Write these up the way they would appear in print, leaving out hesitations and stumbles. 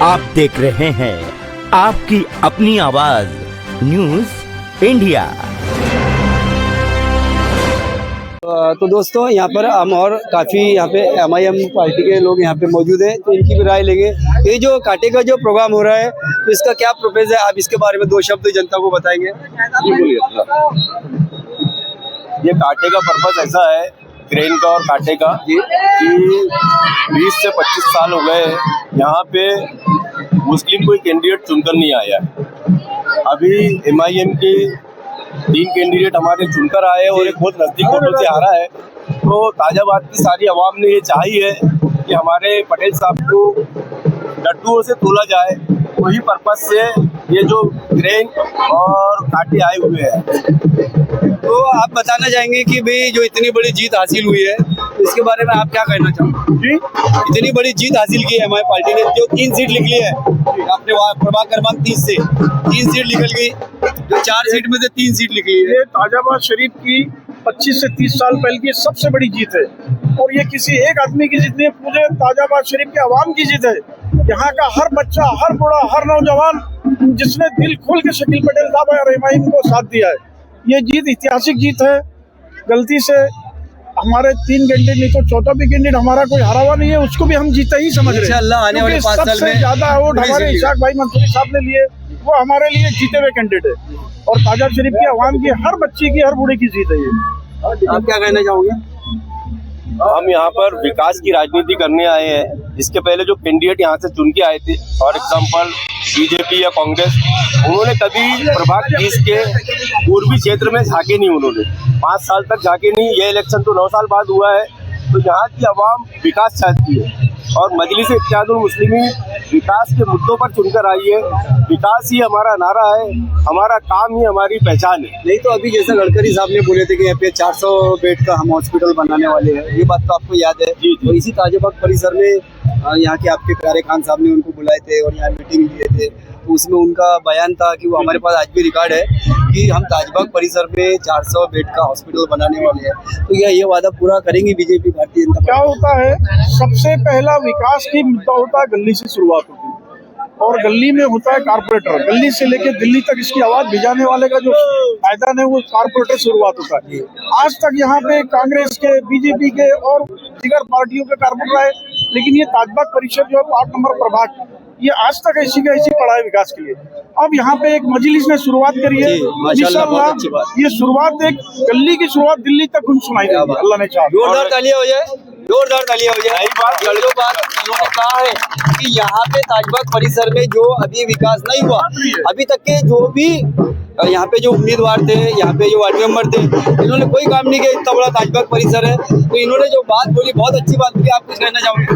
आप देख रहे हैं आपकी अपनी आवाज न्यूज इंडिया। तो दोस्तों यहाँ पर हम और काफ़ी यहाँ पे MIM पार्टी के लोग यहाँ पे मौजूद हैं, तो इनकी भी राय लेंगे। ये जो कांटे का जो प्रोग्राम हो रहा है तो इसका क्या प्रोपेज है, आप इसके बारे में 2 शब्द जनता को बताएंगे। जी बोलिए। ये कांटे का पर्पस ऐसा है क्रेन का और कांटे का कि 20 से 25 साल हो गए यहाँ पे मुस्लिम कोई कैंडिडेट चुनकर नहीं आया। अभी MIM के 3 कैंडिडेट हमारे चुनकर आए और एक बहुत नजदीक वोटों से हारा है। तो ताजाबाद की सारी आवाम ने ये चाही है कि हमारे पटेल साहब को लड्डुओं से तोला जाए। वही पर्पस से ये जो क्रेन और कांटे आए हुए हैं। तो आप बताना चाहेंगे कि भाई जो इतनी बड़ी जीत हासिल हुई है तो इसके बारे में आप क्या कहना चाहोगे। जी, इतनी बड़ी जीत हासिल की है हमारी पार्टी ने, जो 3 सीट निकली है अपने प्रभाग क्रमांक 30 से 3 सीट निकल गई, जो 4 सीट में से 3 सीट निकली है। ये ताजाबाद शरीफ की 25 से 30 साल पहले की सबसे बड़ी जीत है और ये किसी एक आदमी की जीत नहीं, पूरे ताजाबाद शरीफ के आवाम की जीत है। यहाँ का हर बच्चा, हर बूढ़ा, हर नौजवान जिसने दिल खोल के शकील पटेल साहब और MIM को साथ दिया है, ये जीत ऐतिहासिक जीत है। गलती से हमारे 3 कैंडिडेट नहीं तो चौथा भी कैंडिडेट हमारा कोई हारा हुआ नहीं है, उसको भी हम जीता ही समझ रहे हैं। इंशाअल्लाह आने वाले 5 साल में सबसे ज्यादा वोट हमारे इशाक भाई मंसूरी साहब ने लिए, वो हमारे लिए जीते हुए कैंडिडेट है और ताजाबाद शरीफ की आवाम की हर बच्चे की, हर बूढ़े की जीत है ये। आप क्या कहना चाहोगे। हम यहाँ पर विकास की राजनीति करने आए हैं। इसके पहले जो कैंडिडेट यहाँ से चुन के आए थे, फॉर एग्जाम्पल बीजेपी या कांग्रेस, उन्होंने कभी प्रभाग 30 के पूर्वी क्षेत्र में झांके नहीं। उन्होंने 5 साल तक झांके नहीं। ये इलेक्शन तो 9 साल बाद हुआ है। तो यहाँ की आवाम विकास चाहती है और मजलिस इत्तेहादुल मुस्लिमीन विकास के मुद्दों पर चुनकर आई है। विकास ही हमारा नारा है, हमारा काम ही हमारी पहचान है। नहीं तो अभी जैसा गडकरी साहब ने बोले थे कि यहाँ पे 400 बेड का हम हॉस्पिटल बनाने वाले हैं, ये बात तो आपको याद है। जी। तो इसी ताजाबाद परिसर में यहाँ के आपके प्यारे खान साहब ने उनको बुलाए थे और यहाँ मीटिंग लिए थे, तो उसमें उनका बयान था कि वो हमारे पास आज भी रिकॉर्ड है कि हम ताजबाग परिसर में 400 बेड का हॉस्पिटल बनाने वाले हैं। तो ये वादा पूरा करेंगी बीजेपी, भारतीय जनता क्या होता है, सबसे पहला विकास की मुद्दा होता है गली से शुरुआत होती है और गली में होता है कारपोरेटर। गली से लेके दिल्ली तक इसकी आवाज भिजाने वाले का जो मैदान है वो कारपोरेटर शुरुआत होता है। आज तक यहाँ पे कांग्रेस के, बीजेपी के और दीगर पार्टियों के कारपोरेटर आए, लेकिन ये ताजबाग परिषद जो है 8 नंबर प्रभाग, ये आज तक ऐसी का ऐसी पड़ा है विकास के लिए। अब यहाँ पे एक मजलिस ने शुरुआत करी है, इंशाअल्लाह ये शुरुआत, एक गली की शुरुआत दिल्ली तक सुनाई देगी, अल्लाह ने चाहा। जोरदार तालियां हो जाए, जोरदार तालियां हो जाए। जो बात उन्होंने कहा है कि यहाँ पे ताजबाग परिसर में जो अभी विकास नहीं हुआ, अभी तक के जो भी यहाँ पे जो उम्मीदवार थे, यहाँ पे जो वार्ड मेंबर थे, इन्होंने कोई काम नहीं किया। इतना बड़ा ताजबाग परिसर है, तो इन्होंने जो बात बोली बहुत अच्छी बात बोली। आप कुछ कहना चाहोगे।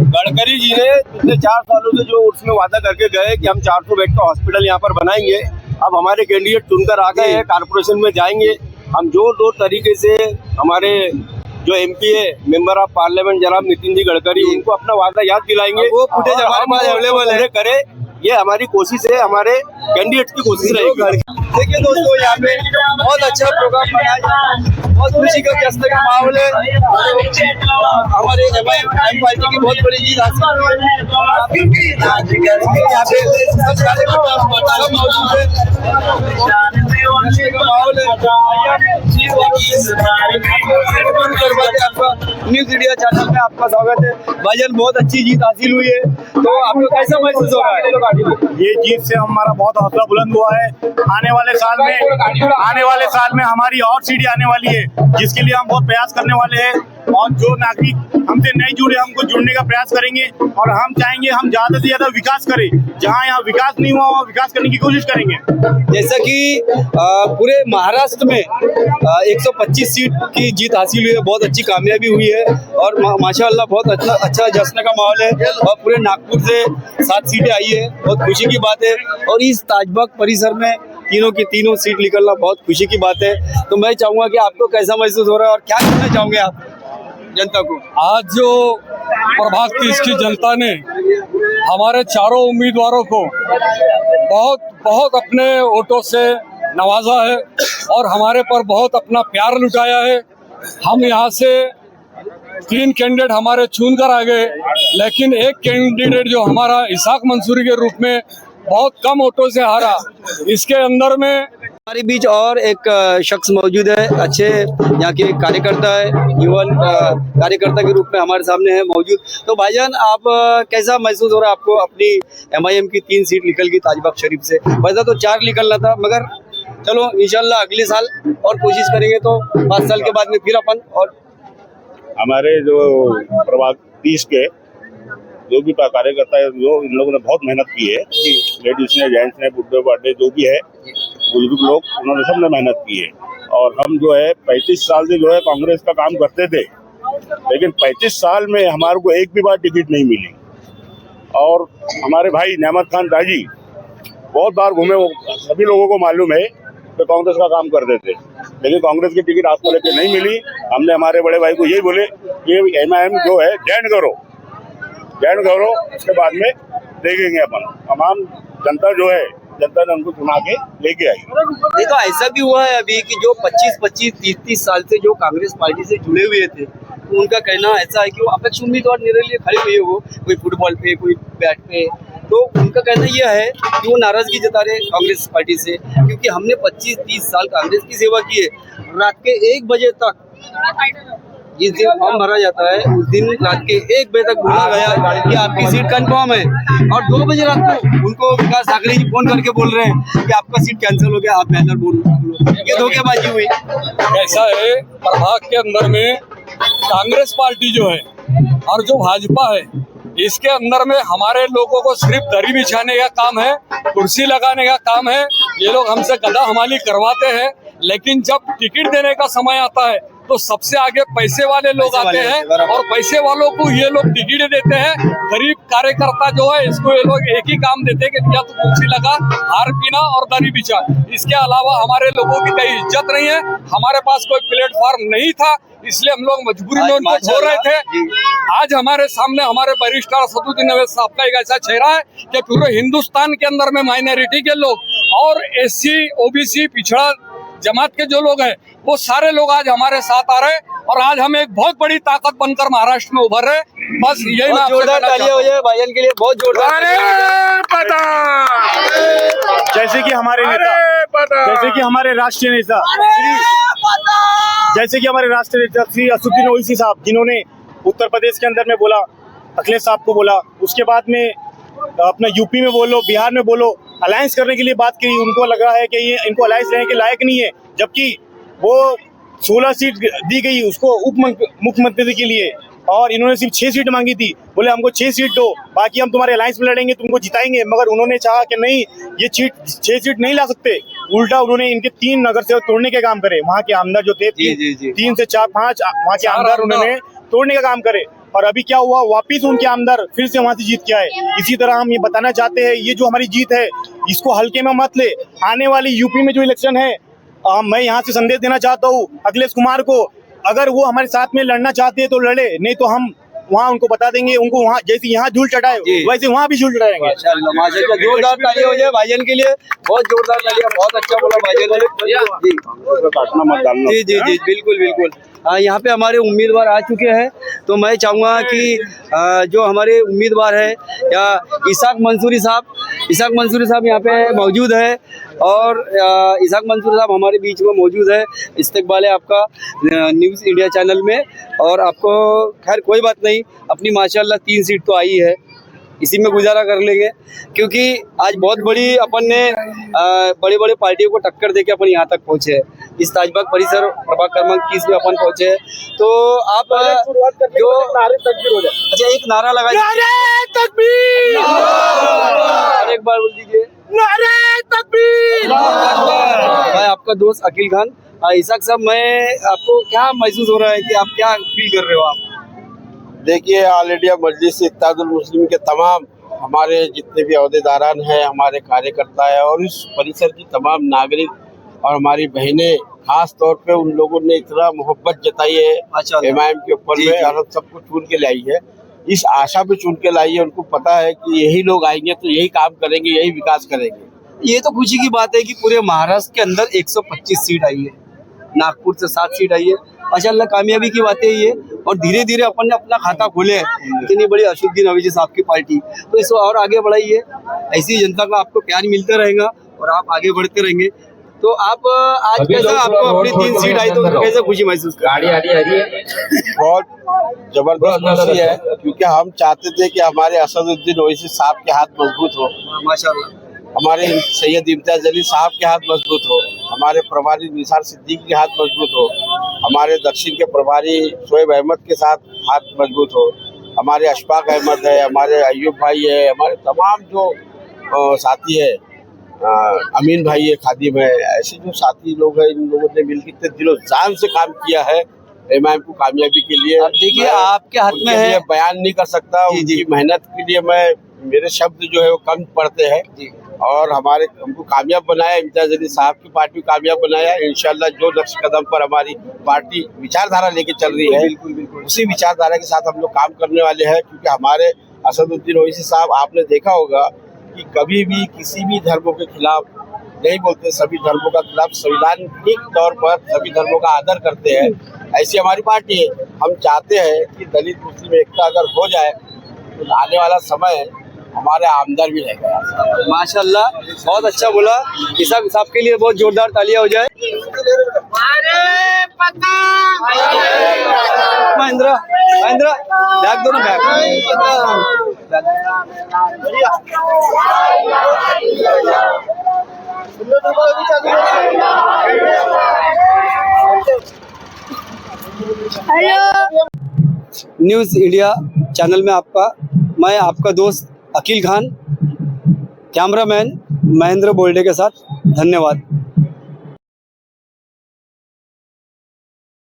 गडकरी जी ने पिछले 4 सालों से जो उसमें वादा करके गए कि हम 400 बेड का हॉस्पिटल यहाँ पर बनाएंगे, अब हमारे कैंडिडेट चुनकर आ गए हैं, कारपोरेशन में जाएंगे। हम जोर तरीके से हमारे जो MP है, मेंबर ऑफ पार्लियामेंट जनाब नितिन जी गडकरी, उनको अपना वादा याद दिलाएंगे। वो फुटेज हमारे पास अवेलेबल है, करे, ये हमारी कोशिश है, हमारे कैंडिडेट की कोशिश रहेगी। देखिए दोस्तों, यहाँ पे बहुत अच्छा प्रोग्राम बनाया, बहुत खुशी का जश्न का माहौल है। हमारे MIM पार्टी की बहुत बड़ी जीत हासिल हुई है। यहाँ पे सब कार्यकर्ता मौजूद है, माहौल है। न्यूज इंडिया चैनल में आपका स्वागत है। भाईजान, बहुत अच्छी जीत हासिल हुई है, तो आपको कैसा महसूस हो रहा है। ये जीत से हमारा बहुत हौसला बुलंद हुआ है। आने वाले साल में हमारी और सीढ़ी आने वाली है, जिसके लिए हम बहुत प्रयास करने वाले हैं और जो नागरिक हमसे नहीं जुड़े, हमको जुड़ने का प्रयास करेंगे और हम चाहेंगे हम ज्यादा से ज्यादा विकास करें। जहाँ यहाँ विकास नहीं हुआ वहाँ विकास करने की कोशिश करेंगे। जैसा कि पूरे महाराष्ट्र में 125 सीट की जीत हासिल हुई है, बहुत अच्छी कामयाबी हुई है और माशाअल्लाह बहुत अच्छा जश्न का माहौल है। और पूरे नागपुर से 7 सीटें आई है, बहुत खुशी की बात है। और इस ताजबाग परिसर में तीनों की तीनों सीट निकलना बहुत खुशी की बात है। तो मैं चाहूँगा कि आपको कैसा महसूस हो रहा है और क्या कहना चाहोगे आप जनता को। आज जो प्रभाग 30 की जनता ने हमारे चारों उम्मीदवारों को बहुत अपने वोटों से नवाजा है और हमारे पर बहुत अपना प्यार लुटाया है। हम यहाँ से 3 कैंडिडेट हमारे चुन कर आ गए, लेकिन एक कैंडिडेट जो हमारा इसाक मंसूरी के रूप में बहुत कम वोटों से हारा। इसके अंदर में हमारे बीच और एक शख्स मौजूद है, अच्छे यहाँ के कार्यकर्ता है, युवा कार्यकर्ता के रूप में हमारे सामने है मौजूद। तो भाईजान, आप कैसा महसूस हो रहा है आपको? अपनी MIM की 3 सीट निकल गई ताजबाग शरीफ से, वैसा तो 4 निकलना था, मगर चलो इंशाल्लाह अगले साल और कोशिश करेंगे तो 5 साल के बाद में फिर अपन। और हमारे जो प्रभाग 30 के जो भी कार्यकर्ता है, जो इन लोगों ने बहुत मेहनत की है, लेडीज ने, जेंट्स ने, बुढ़े बाढ़े जो भी है, बुजुर्ग लोग, उन्होंने सबने मेहनत की है। और हम जो है 35 साल से जो है कांग्रेस का काम करते थे, लेकिन 35 साल में हमारे को एक भी बार टिकट नहीं मिली। और हमारे भाई नेमत खान ताजी बहुत बार घूमे, वो सभी लोगों को मालूम है तो कांग्रेस का काम करते थे, लेकिन कांग्रेस की टिकट आपको लेके नहीं मिली। हमने हमारे बड़े भाई को यही बोले कि MIM जो है ज्वाइन करो, उसके बाद में देखेंगे अपन। तमाम जनता जो है, जनता ने उनको चुना के लेके आई। ये तो ऐसा भी हुआ है अभी कि जो 25-25, 30-30 साल से जो कांग्रेस पार्टी से जुड़े हुए थे, तो उनका कहना ऐसा है कि वो अपेक्ष उम्मीदवार निर्दलीय खड़े हुए, वो कोई फुटबॉल पे, कोई बैट पे, तो उनका कहना यह है कि वो नाराजगी जता रहे कांग्रेस पार्टी से, क्योंकि हमने 25-30 साल कांग्रेस की सेवा की है। रात के 1 बजे तक, जिस दिन फॉर्म भरा जाता है उस दिन रात के 1 बजे तक बोला गया कि आपकी सीट कंफर्म है, और 2 बजे रात को उनको विकास ठाकरे जी फोन करके बोल रहे हैं कि आपका सीट कैंसिल हो गया, आप बैनर बोल रहे। ये धोखेबाजी हुई। ऐसा है, प्रभाग के अंदर में कांग्रेस पार्टी जो है और जो भाजपा है, इसके अंदर में हमारे लोगों को सिर्फ दरी बिछाने का काम है, कुर्सी लगाने का काम है। ये लोग हमसे गधा हमाली करवाते हैं, लेकिन जब टिकट देने का समय आता है तो सबसे आगे पैसे वाले लोग आते हैं, और पैसे वालों को ये लोग टिकट देते हैं। गरीब कार्यकर्ता जो है, इसको ये लोग एक ही काम देते हैं कि या तो कुर्सी लगा, हार पीना और दरी बिछा। इसके अलावा हमारे लोगों की कोई इज्जत नहीं है। हमारे पास कोई प्लेटफॉर्म नहीं था, इसलिए हम लोग मजबूरी में उनको छोड़ रहे थे। आज हमारे सामने हमारे वरिष्ठ सदुद्दीन अवैध साहब का एक ऐसा चेहरा है कि पूरे हिंदुस्तान के अंदर में माइनॉरिटी के लोग और SC OBC पिछड़ा जमात के जो लोग हैं, वो सारे लोग आज हमारे साथ आ रहे हैं, और आज हम एक बहुत बड़ी ताकत बनकर महाराष्ट्र में उभर रहे। बस यही मैं जोरदार तालियां हो जाए भाईजान के लिए, बहुत जोरदार। जैसे कि हमारे नेता, जैसे कि हमारे राष्ट्रीय नेता, जैसे कि हमारे राष्ट्रीय नेता श्री असदुद्दीन ओवैसी साहब, जिन्होंने उत्तर प्रदेश के अंदर में बोला, अखिलेश साहब को बोला, उसके बाद में अपना यूपी में बोलो, बिहार में बोलो, अलायंस करने के लिए बात की। उनको लग रहा है कि ये इनको अलायंस लेने के लायक नहीं है, जबकि वो 16 सीट दी गई उसको उप मुख्यमंत्री के लिए, और इन्होंने सिर्फ 6 सीट मांगी थी। बोले हमको 6 सीट दो, बाकी हम तुम्हारे अलायंस में लड़ेंगे, तुमको जिताएंगे। मगर उन्होंने चाहा कि नहीं, ये 6 सीट नहीं ला सकते। उल्टा उन्होंने इनके 3 नगर सेवक तोड़ने के काम करे। वहाँ के आमदार जो थे 3 से 4-5 वहाँ के आमदार उन्होंने तोड़ने का काम करे। और अभी क्या हुआ, वापिस उनके आमदार फिर से वहाँ से जीत के आए। इसी तरह हम ये बताना चाहते हैं, ये जो हमारी जीत है, इसको हल्के में मत ले। आने वाली यूपी में जो इलेक्शन है, मैं यहाँ से संदेश देना चाहता हूँ अखिलेश कुमार को, अगर वो हमारे साथ में लड़ना चाहते हैं तो लड़े, नहीं तो हम वहाँ उनको बता देंगे, उनको वहाँ जैसे यहाँ झूल चढ़ाए वैसे वहाँ भी झूल चढ़ाएंगे। माशाल्लाह, जोरदार तालियां हो जाए भाईजान के लिए, बहुत जोरदार तालियां, बहुत अच्छा बोला भाईजान ने। जी, बिल्कुल बिल्कुल। यहाँ पे हमारे उम्मीदवार आ चुके हैं, तो मैं चाहूँगा कि जो हमारे उम्मीदवार है या इसाक मंसूरी साहब यहाँ पे मौजूद है, और इसाक मंसूरी साहब हमारे बीच में मौजूद है। इस्तकबाल है आपका न्यूज़ इंडिया चैनल में, और आपको खैर कोई बात नहीं, अपनी माशाल्लाह 3 सीट तो आई है, इसी में गुजारा कर लेंगे, क्योंकि आज बहुत बड़ी अपन ने बड़े बड़े पार्टियों को टक्कर देके अपन यहाँ तक पहुँचे हैं। इस ताजबाग परिसर प्रभाग क्रमांक 30 में अपन पहुँचे हैं। तो आप जो अच्छा एक नारा लगा, एक बार बोल दीजिए, मैं आपका दोस्त अकील खान। इसाक साहब, मैं आपको क्या महसूस हो रहा है कि आप क्या फील कर रहे हो? आप देखिए, ऑल इंडिया मजलिस इत्तेहादुल मुस्लिमीन के तमाम हमारे जितने भी अहदेदारान हैं, हमारे कार्यकर्ता है, और इस परिसर की तमाम नागरिक और हमारी बहनें, खास तौर पे उन लोगों ने इतना मोहब्बत जताई है MIM के ऊपर में, और सबको चुन के लाई है, इस आशा पे चुन के लाई है। उनको पता है कि यही लोग आएंगे तो यही काम करेंगे, यही विकास करेंगे। ये तो खुशी की बात है कि पूरे महाराष्ट्र के अंदर 125 सीट आई है, नागपुर से 7 सीट आई है। माशाल्लाह, कामयाबी की बात है ये। और धीरे धीरे अपन ने अपना खाता खोले। इतनी बड़ी असदुद्दीन ओवैसी साहब की पार्टी, तो इसको और आगे बढ़ाइए। ऐसी जनता का आपको प्यार मिलता रहेगा और आप आगे बढ़ते रहेंगे। तो आप आज कैसा आपको अपनी 3 सीट आई तो कैसे खुशी महसूस कर? बहुत जबरदस्त खुशी है, क्योंकि हम चाहते थे कि हमारे असदुद्दीन ओवैसी साहब के हाथ मजबूत हो, माशाल्लाह। हमारे सैयद इम्तियाज अली साहब के हाथ मजबूत हो, हमारे प्रभारी निसार सिद्दीकी के हाथ मजबूत हो, हमारे दक्षिण के प्रभारी शोएब अहमद के साथ हाथ मजबूत हो, हमारे अशफाक अहमद है, हमारे अयूब भाई है, हमारे तमाम जो साथी है, अमीन भाई है, खादिम है, ऐसे जो साथी लोग हैं, इन लोगों ने मिलकर इतने दिलो जान से काम किया है एमआईएम को कामयाबी के लिए। अब देखिए आपके हाथ में है, बयान नहीं कर सकता उनकी मेहनत के लिए, मेरे शब्द जो है वो कम पड़ते हैं। और हमको कामयाब बनाया, इम्तियाज अली साहब की पार्टी को कामयाब बनाया। इंशाल्लाह जो लक्ष्य कदम पर हमारी पार्टी विचारधारा लेके चल रही है, उसी विचारधारा के साथ हम लोग काम करने वाले हैं। क्योंकि हमारे असदुद्दीन ओवैसी साहब, आपने देखा होगा कि कभी भी किसी भी धर्मों के खिलाफ नहीं बोलते, सभी धर्मों का खिलाफ संवैधानिक तौर पर सभी धर्मों का आदर करते हैं। ऐसी हमारी पार्टी है। हम चाहते हैं कि दलित मुस्लिम एकता अगर हो जाए तो आने वाला समय हमारे आमदर भी रहेगा। माशाल्लाह, बहुत अच्छा बोला। इसाक साहब के लिए बहुत जोरदार तालियां हो जाए। महेंद्र महेंद्र बैग दो ना, हेलो न्यूज़ इंडिया चैनल में मैं आपका दोस्त अकील खान, कैमरामैन महेंद्र बोल्डे के साथ। धन्यवाद।